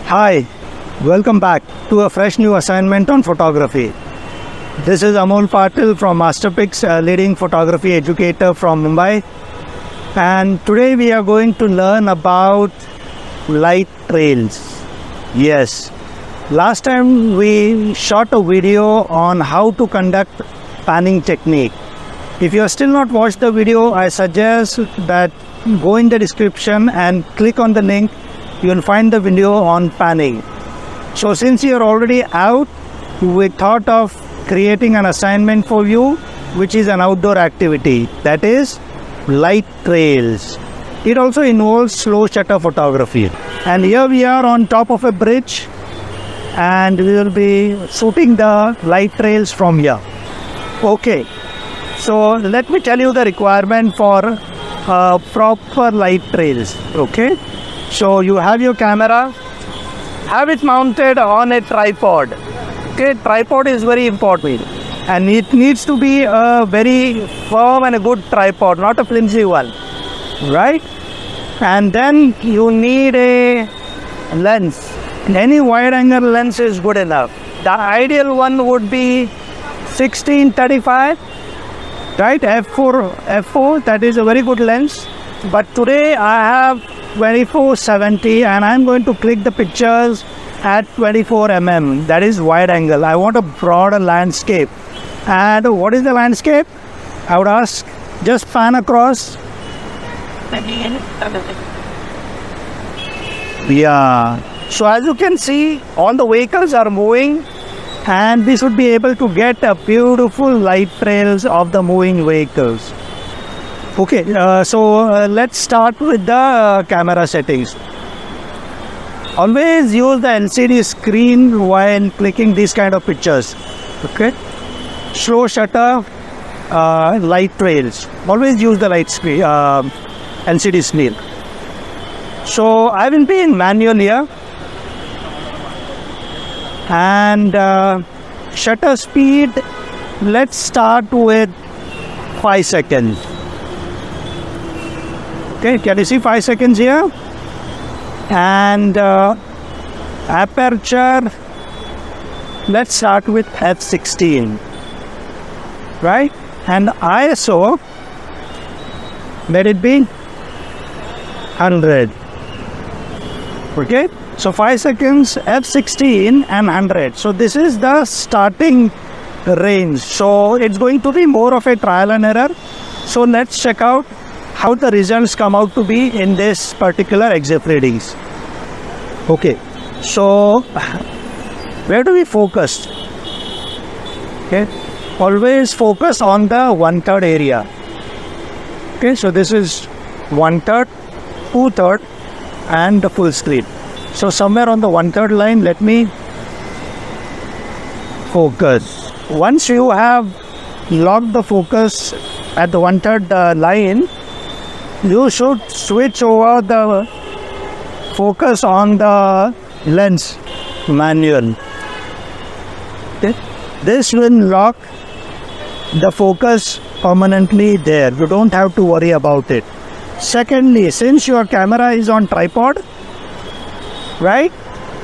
Hi, welcome back to a fresh new assignment on photography. This is Amol Patil from Masterpix, a leading photography educator from Mumbai. And today we are going to learn about light trails. Yes, last time we shot a video on how to conduct panning technique. If you have still not watched the video, I suggest that go in the description and click on the link. You will find the video on panning. So since you are already out, we thought of creating an assignment for you, which is an outdoor activity, that is light trails. It also involves slow shutter photography. And here we are on top of a bridge, and we will be shooting the light trails from here. Okay, so let me tell you the requirement for proper light trails. Okay, so you have your camera, have it mounted on a tripod. Okay, tripod is very important, and it needs to be a very firm and a good tripod, not a flimsy one, right? And then you need a lens. Any wide angle lens is good enough. The ideal one would be 16-35, right? f4, that is a very good lens. But today I have 24-70, and I'm going to click the pictures at 24 mm. That is wide angle. I want a broader landscape. And what is the landscape? I would ask, just pan across. Yeah. So as you can see, all the vehicles are moving, and we should be able to get a beautiful light trails of the moving vehicles. Okay, let's start with the camera settings. Always use the LCD screen while clicking these kind of pictures. Okay, slow shutter, light trails. Always use the LCD screen. So I will be in manual here, and shutter speed, let's start with 5 seconds. Okay, can you see 5 seconds here? And aperture, let's start with f16, right? And ISO, let it be 100. Okay, so 5 seconds, f16 and 100. So this is the starting range. So it's going to be more of a trial and error. So let's check out how the results come out to be in this particular exif readings. Okay, so where do we focus? Okay, always focus on the 1/3 area. Okay, so this is 1/3, 2/3 and the full screen. So somewhere on the 1/3 line, let me focus. Once you have locked the focus at the 1/3 line, you should switch over the focus on the lens manual. Okay. This will lock the focus permanently there. You don't have to worry about it. Secondly, since your camera is on tripod, right,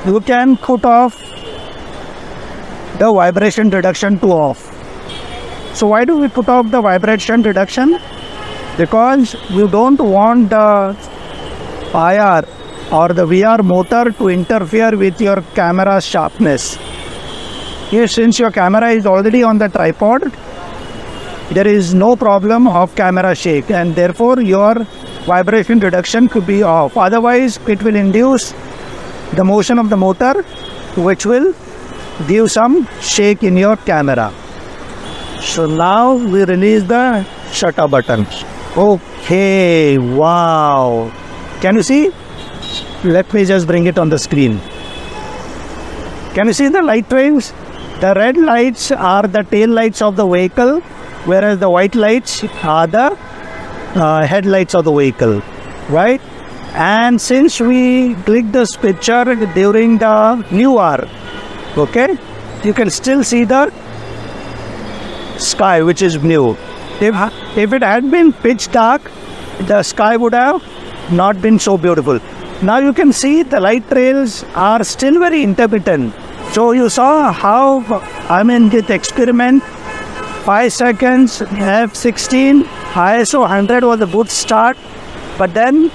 you can put off the vibration reduction to off. So why do we put off the vibration reduction? Because you don't want the IR or the VR motor to interfere with your camera's sharpness. Here, since your camera is already on the tripod, there is no problem of camera shake, and therefore your vibration reduction could be off. Otherwise, it will induce the motion of the motor, which will give some shake in your camera. So now we release the shutter button. Okay, wow. Can you see? Let me just bring it on the screen. Can you see the light trails? The red lights are the tail lights of the vehicle, whereas the white lights are the headlights of the vehicle, right? And since we clicked this picture during the new hour, okay, you can still see the sky, which is blue. If it had been pitch dark, the sky would have not been so beautiful. Now you can see the light trails are still very intermittent. So you saw how, with experiment, 5 seconds, f16, ISO 100 was a good start. But then,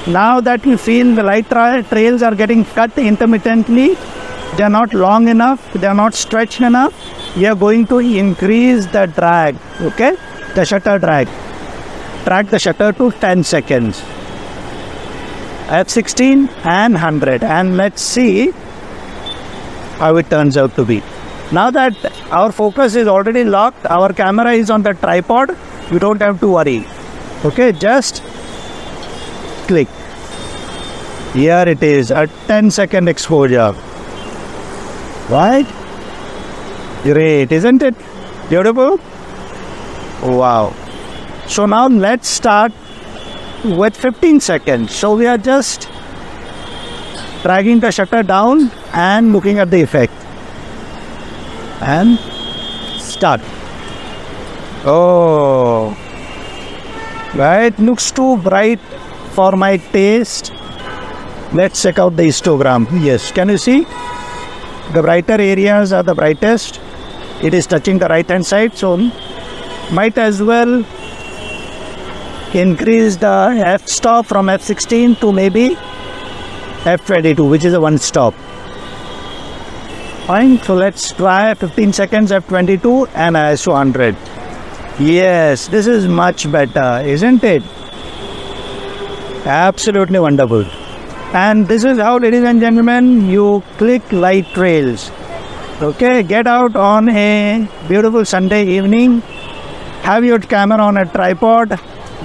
now that you feel the light trails are getting cut intermittently, they are not long enough, they are not stretched enough, you are going to increase the drag, okay? The shutter drag. Drag the shutter to 10 seconds. F16 and 100. And let's see how it turns out to be. Now that our focus is already locked, our camera is on the tripod, you don't have to worry. Okay, just click. Here it is, a 10-second exposure. Right? Great, isn't it? Beautiful? Wow. So now let's start with 15 seconds. So we are just dragging the shutter down and looking at the effect. And start. Oh, right, looks too bright for my taste. Let's check out the histogram. Yes, can you see? The brighter areas are the brightest. It is touching the right hand side, so might as well increase the f-stop from f16 to maybe f22, which is a one stop. Fine, so let's try 15 seconds f22 and ISO 100. Yes, this is much better, isn't it? Absolutely wonderful. And this is how, ladies and gentlemen, you click light trails. Okay, get out on a beautiful Sunday evening, have your camera on a tripod,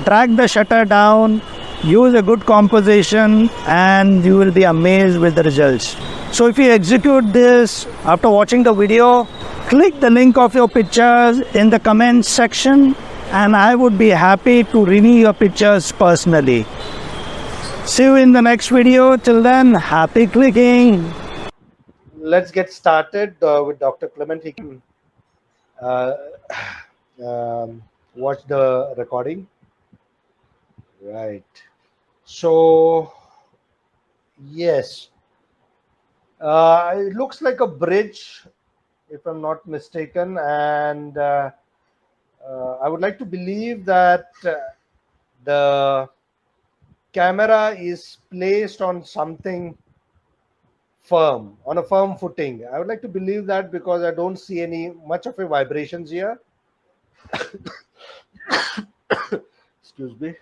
drag the shutter down, use a good composition, and you will be amazed with the results. So if you execute this after watching the video, click the link of your pictures in the comments section, and I would be happy to renew your pictures personally. See you in the next video. Till then, happy clicking. Let's get started with Dr. Clement. He can watch the recording. Right. So, yes. It looks like a bridge, if I'm not mistaken. And I would like to believe that the camera is placed on something firm, on a firm footing. I would like to believe that because I don't see any much of a vibrations here. Excuse me.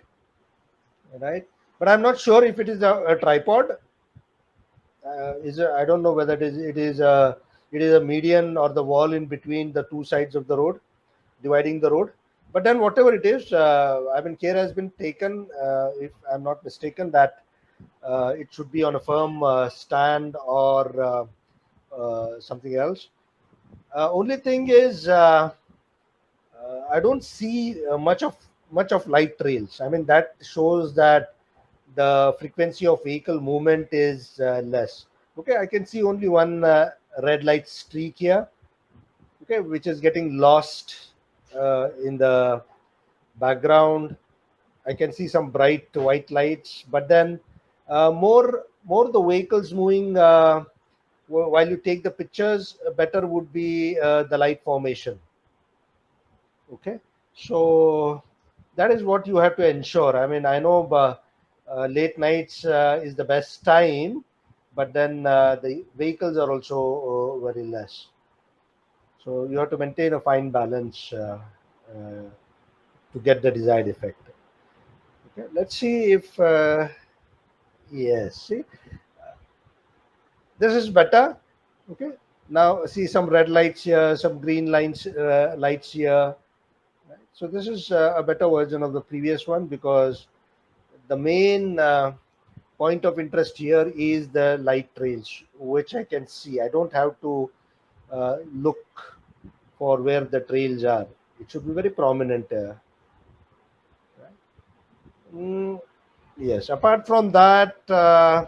Right, but I'm not sure if it is a tripod. I don't know whether it is a median or the wall in between the two sides of the road, dividing the road. But then whatever it is, care has been taken, if I'm not mistaken, that it should be on a firm stand or something else. Only thing is, I don't see much of light trails. That shows that the frequency of vehicle movement is less. Okay, I can see only one red light streak here, okay, which is getting lost in the background. I can see some bright white lights, but then more the vehicles moving while you take the pictures, better would be the light formation. Okay, so that is what you have to ensure. I know late nights is the best time, but then the vehicles are also very less. So you have to maintain a fine balance to get the desired effect. Okay, let's see if yes, see, this is better. Okay, now see some red lights here, some green lights here. Right? So this is a better version of the previous one, because the main point of interest here is the light trails, which I can see. I don't have to look for where the trails are. It should be very prominent. Right? Yes. Apart from that, I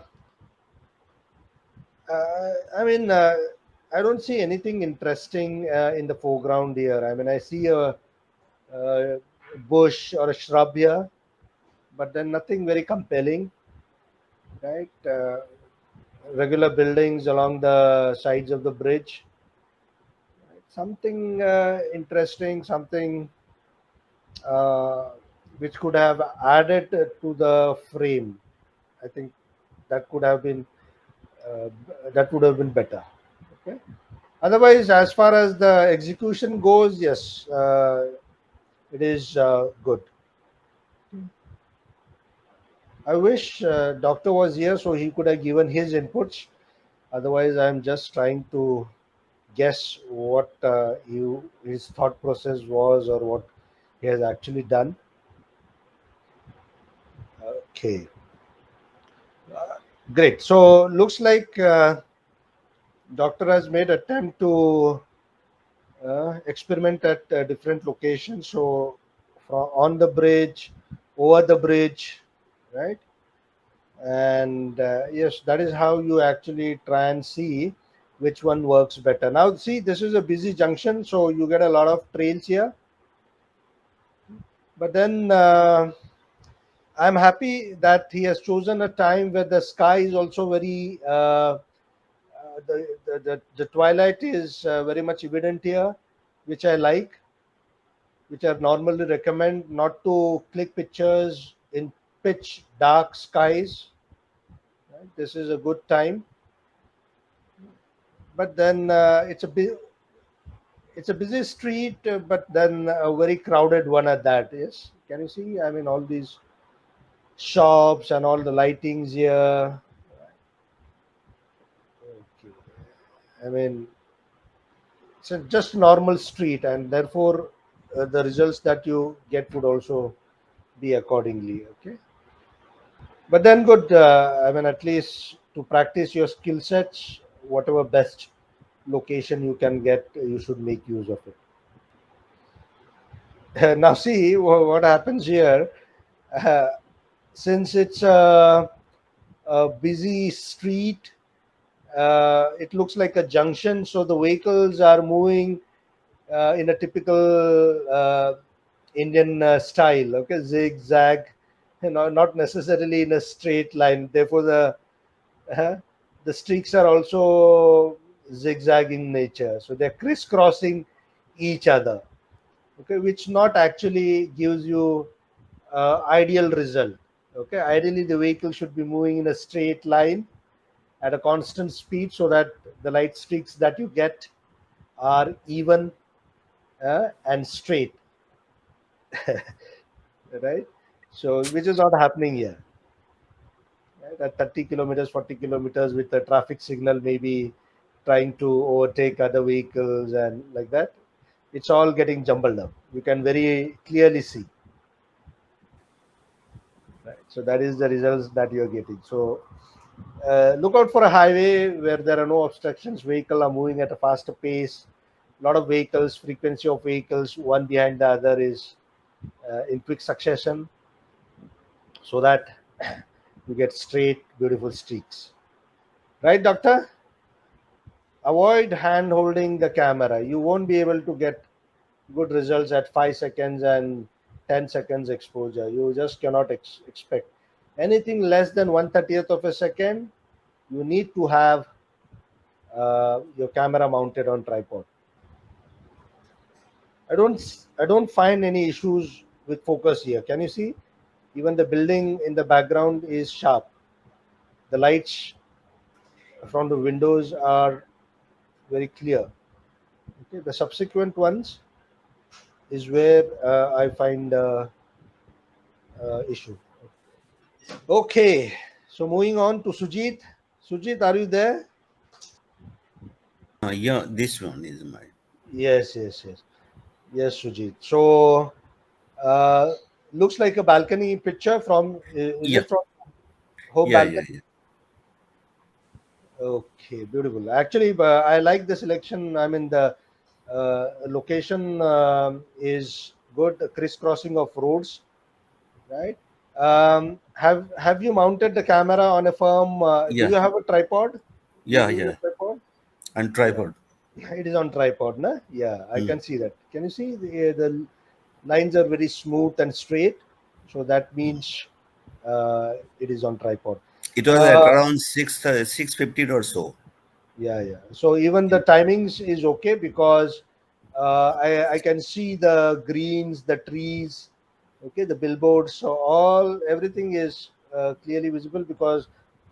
don't see anything interesting in the foreground here. I see a bush or a shrub here, but then nothing very compelling. right? Regular buildings along the sides of the bridge. Something interesting, something uh, which could have added to the frame. I think that could have been uh, that would have been better. Okay. Otherwise, as far as the execution goes, yes, it is good. I wish doctor was here so he could have given his inputs. Otherwise, I'm just trying to guess what his thought process was or what he has actually done. Okay, great. So looks like doctor has made attempt to experiment at different locations. So from on the bridge, over the bridge, right? And yes, that is how you actually try and see which one works better. Now see, this is a busy junction, so you get a lot of trails here. But then I'm happy that he has chosen a time where the sky is also very the twilight is very much evident here, which I like, which I normally recommend not to click pictures in pitch dark skies. Right? This is a good time, but then it's a busy street, but then a very crowded one at that. Yes, can you see? I mean, all these shops and all the lightings here. Okay. I mean, it's a just normal street, and therefore the results that you get would also be accordingly. Okay, but then good. I mean, at least to practice your skill sets, whatever best location you can get, you should make use of it. Now, see what happens here. Uh, since it's a busy street, it looks like a junction, so the vehicles are moving in a typical Indian style. Okay, zigzag, not necessarily in a straight line. Therefore, uh, the streaks are also zigzag in nature, so they're crisscrossing each other. Okay, which not actually gives you ideal result. Okay, ideally the vehicle should be moving in a straight line at a constant speed so that the light streaks that you get are even and straight, right? So which is not happening here. Right? At 30 kilometers, 40 kilometers with a traffic signal, maybe trying to overtake other vehicles and like that, it's all getting jumbled up. You can very clearly see. Right? So that is the results that you're getting. So look out for a highway where there are no obstructions. Vehicles are moving at a faster pace. A lot of vehicles, frequency of vehicles, one behind the other is in quick succession, so that you get straight, beautiful streaks. Right, doctor? Avoid hand holding the camera. You won't be able to get good results at 5 seconds and 10 seconds exposure. You just cannot expect anything less than 1/30th of a second. You need to have your camera mounted on tripod. I don't find any issues with focus here. Can you see? Even the building in the background is sharp. The lights from the windows are very clear. Okay, the subsequent ones is where I find issue. Okay, so moving on to Sujit. Sujit, are you there? Yeah, this one is mine. Yes, yes, yes, yes, Sujit. So uh, looks like a balcony picture from. Is Yeah, it from home yeah, yeah, balcony? yeah. Okay, beautiful. Actually, I like the selection. I mean, the location is good. The crisscrossing of roads, right? Have you mounted the camera on a firm? Do Yeah, you have a tripod? You yeah, use a yeah. tripod? And Yeah, tripod. it is on tripod, na? Yeah, I Hmm. can see that. Can you see the lines are very smooth and straight? So that means it is on tripod. It was at around 6:15 or so. Yeah. So even the timings is okay because I can see the greens, the trees, okay, the billboards. So everything is clearly visible because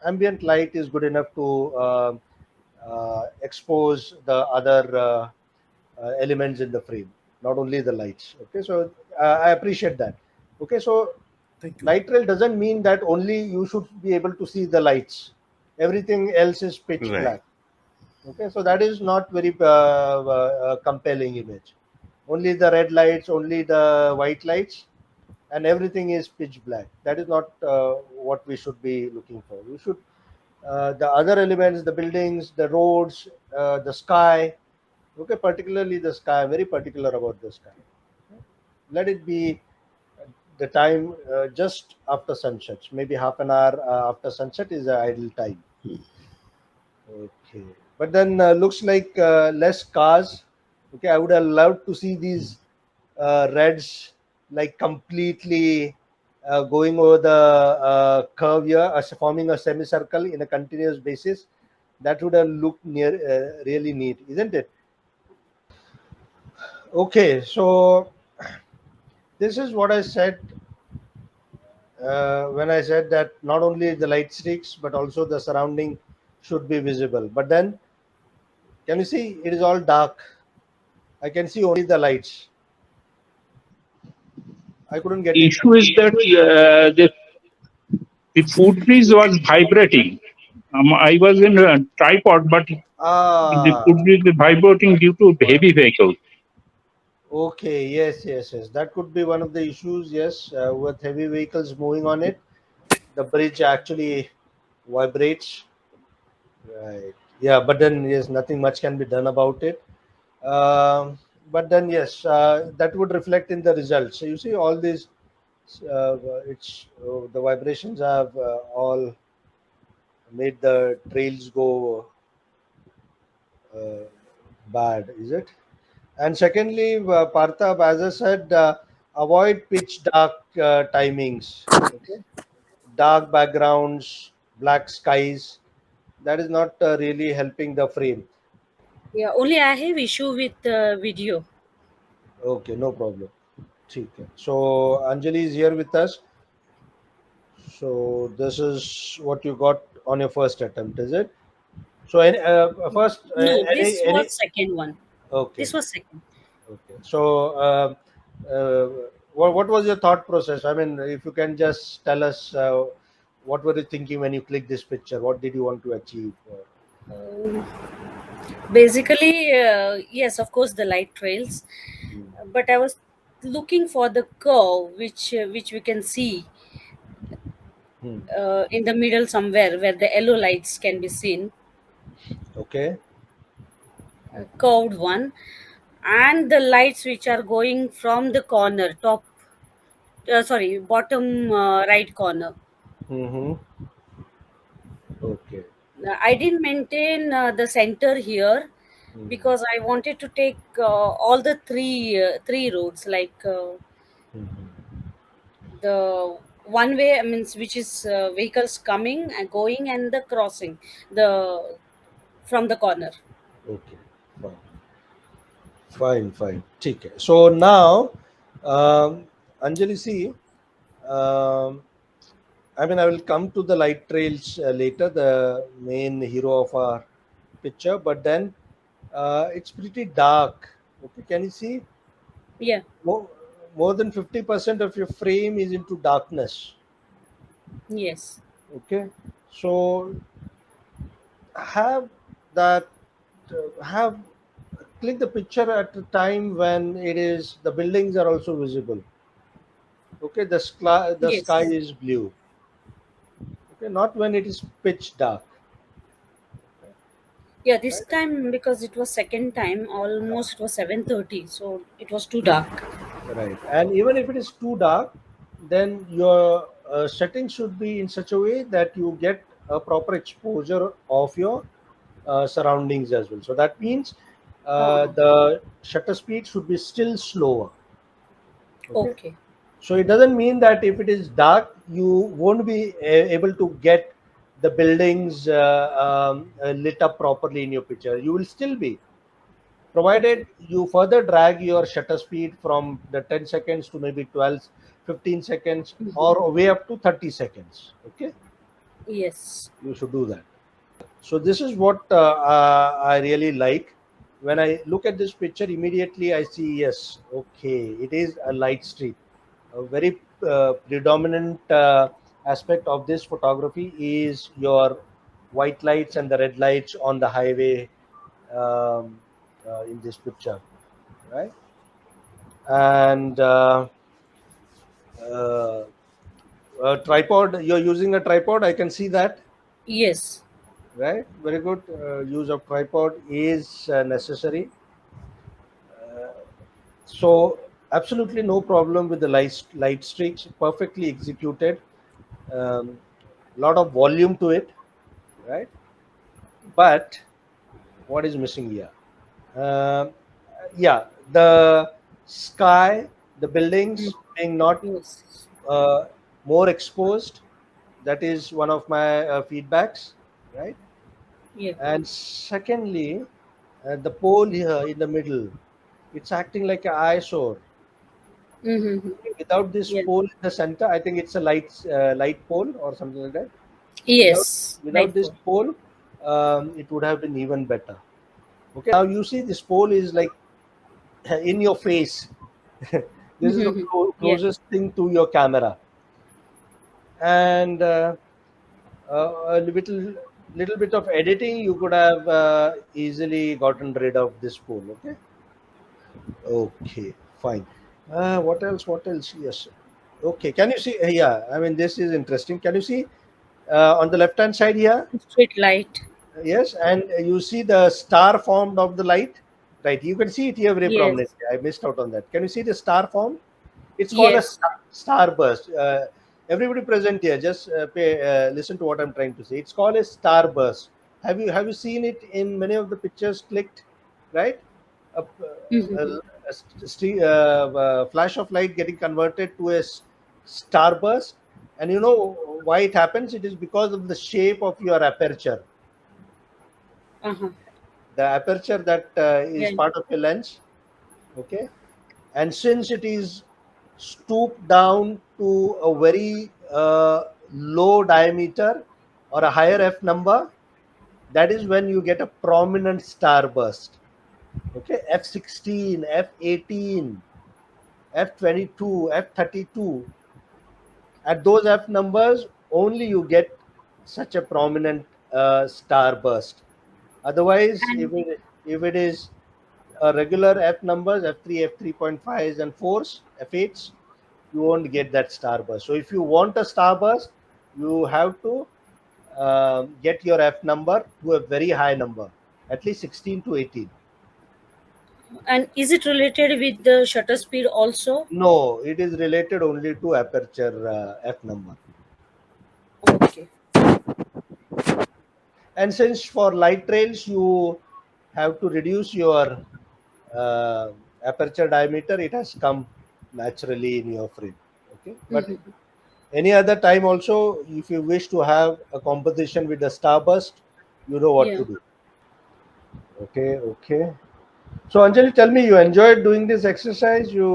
ambient light is good enough to expose the other elements in the frame, not only the lights. Okay, so I appreciate that. Okay, so Thank you. night trail doesn't mean that only you should be able to see the lights. Everything else is pitch Right. black. Okay, so that is not very compelling image. Only the red lights, only the white lights, and everything is pitch black. That is not what we should be looking for. We should the other elements, the buildings, the roads, the sky. Okay, particularly the sky. I'm very particular about the sky. Let it be the time just after sunset. Maybe half an hour after sunset is the ideal time. Okay, but then looks like less cars. Okay, I would have loved to see these reds like completely going over the curve here, forming a semicircle in a continuous basis. That would have looked really neat, isn't it? Okay, so this is what I said when I said that not only the light streaks but also the surrounding should be visible. But then, can you see it is all dark? I can see only the lights. I couldn't get it. Issue is that the footbridge was vibrating. I was in a tripod, but the Ah, footbridge is vibrating due to heavy vehicles. okay. Yes. That could be one of the issues. Yes, with heavy vehicles moving on it, the bridge actually vibrates. Right. Yeah, but then yes, nothing much can be done about it. But then yes, that would reflect in the results. So you see, all these, it's the vibrations have all made the trails go uh, bad. Is it? And secondly, Partha, as I said, avoid pitch dark timings. Okay, dark backgrounds, black skies. That is not really helping the frame. Yeah, only I have issue with video. Okay, no problem. ठीक है. So Anjali is here with us. So this is what you got on your first attempt, is it? So first, No, this any was second one. okay, This was second. okay. So uh, what was your thought process? I mean, if you can just tell us what were you thinking when you clicked this picture? What did you want to achieve? Um, Basically, yes, of course, the light trails. Hmm. But I was looking for the curve, which we can see Hmm. in the middle somewhere where the yellow lights can be seen, Okay. curved one, and the lights which are going from the corner, sorry, bottom right corner. Mm-hmm. Okay. I didn't maintain the center here Mm-hmm. because I wanted to take all the three roads, like Mm-hmm. the one way, I mean, which is vehicles coming and going, and the crossing the from the corner. Okay. Fine. Fine. ठीक है. So now, Anjali, see, um, I mean, I will come to the light trails later, the main hero of our picture, but then it's pretty dark. Okay, can you see? Yeah. More, more than 50% of your frame is into darkness. Yes. Okay, so have that, have click the picture at a time when it is the buildings are also visible. Okay, the sky Yes. is blue. Okay, not when it is pitch dark. Yeah. This Right. time, because it was second time, almost it was 7:30, so it was too dark. Right. And even if it is too dark, then your settings should be in such a way that you get a proper exposure of your surroundings as well. So that means Uh-huh. the shutter speed should be still slower. Okay. Okay. So it doesn't mean that if it is dark, you won't be able to get the buildings lit up properly in your picture. You will still be, provided you further drag your shutter speed from the 10 seconds to maybe 12, 15 seconds, or way up to 30 seconds. Okay, Yes. you should do that. So this is what I really like. When I look at this picture, immediately I see, yes, okay, it is a light streak. A very predominant aspect of this photography is your white lights and the red lights on the highway in this picture, right? And uh, tripod, you're using a tripod, I can see that. Yes. Right, very good. Use of tripod is necessary. So absolutely no problem with the light streaks. Perfectly executed. Lot of volume to it, right? But what is missing here? Um yeah, the sky, the buildings being not Yes. uh, more exposed. That is one of my feedbacks, right? Yeah. And secondly, the pole here in the middle, it's acting like an eyesore. Mm-hmm. Without this Yeah. pole in the center, I think it's a light pole or something like that. Without Yes. without Right. this pole, it would have been even better. Okay, now you see this pole is like in your face. This is the Yeah. closest thing to your camera, and a little bit of editing, you could have easily gotten rid of this pole. Okay. Okay, fine. What else? What else? Yes. Okay. Can you see? Yeah. I mean, this is interesting. Can you see on the left hand side here? Street light. Yes, and you see the star formed of the light, right? You can see it here very Yes. prominently. I missed out on that. Can you see the star form? It's called a Yes. starburst. Everybody present here, just listen to what I'm trying to say. It's called a starburst. Have you seen it in many of the pictures clicked, right? A, Mm-hmm. flash of light getting converted to a starburst, and you know why it happens? It is because of the shape of your aperture. Uh-huh. The aperture that is Yeah. part of your lens, okay, and since it is stooped down to a very low diameter or a higher f number, that is when you get a prominent starburst. Okay, f16, f18, f22, f32, at those f numbers only you get such a prominent starburst. Otherwise, And if it is a regular f numbers, f3, f3.5s and 4s, f8s, you won't get that starburst. So if you want a starburst, you have to get your f number to a very high number, at least 16 to 18. and is it related with the shutter speed also? No, it is related only to aperture f number. Okay. And since for light trails you have to reduce your uh, aperture diameter, it has come naturally in your frame. Okay, but Mm-hmm. any other time also, if you wish to have a composition with the starburst, you know what Yeah. to do. Okay, okay. So Anjali, tell me, you enjoyed doing this exercise. You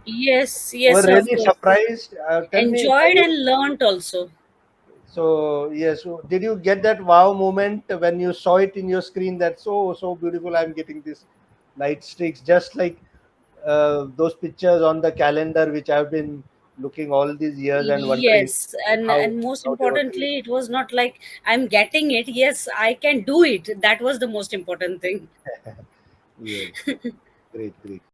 Yes. were Yes. Of really course. surprised. Tell me, Enjoyed and learnt also. so yes, so did you get that wow moment when you saw it in your screen? That so beautiful. I'm getting this light streaks, just like those pictures on the calendar, which I've been looking all these years and wondering Yes, and how most how they were created. importantly, it was not like I'm getting it. Yes, I can do it. That was the most important thing. Yes, great, great.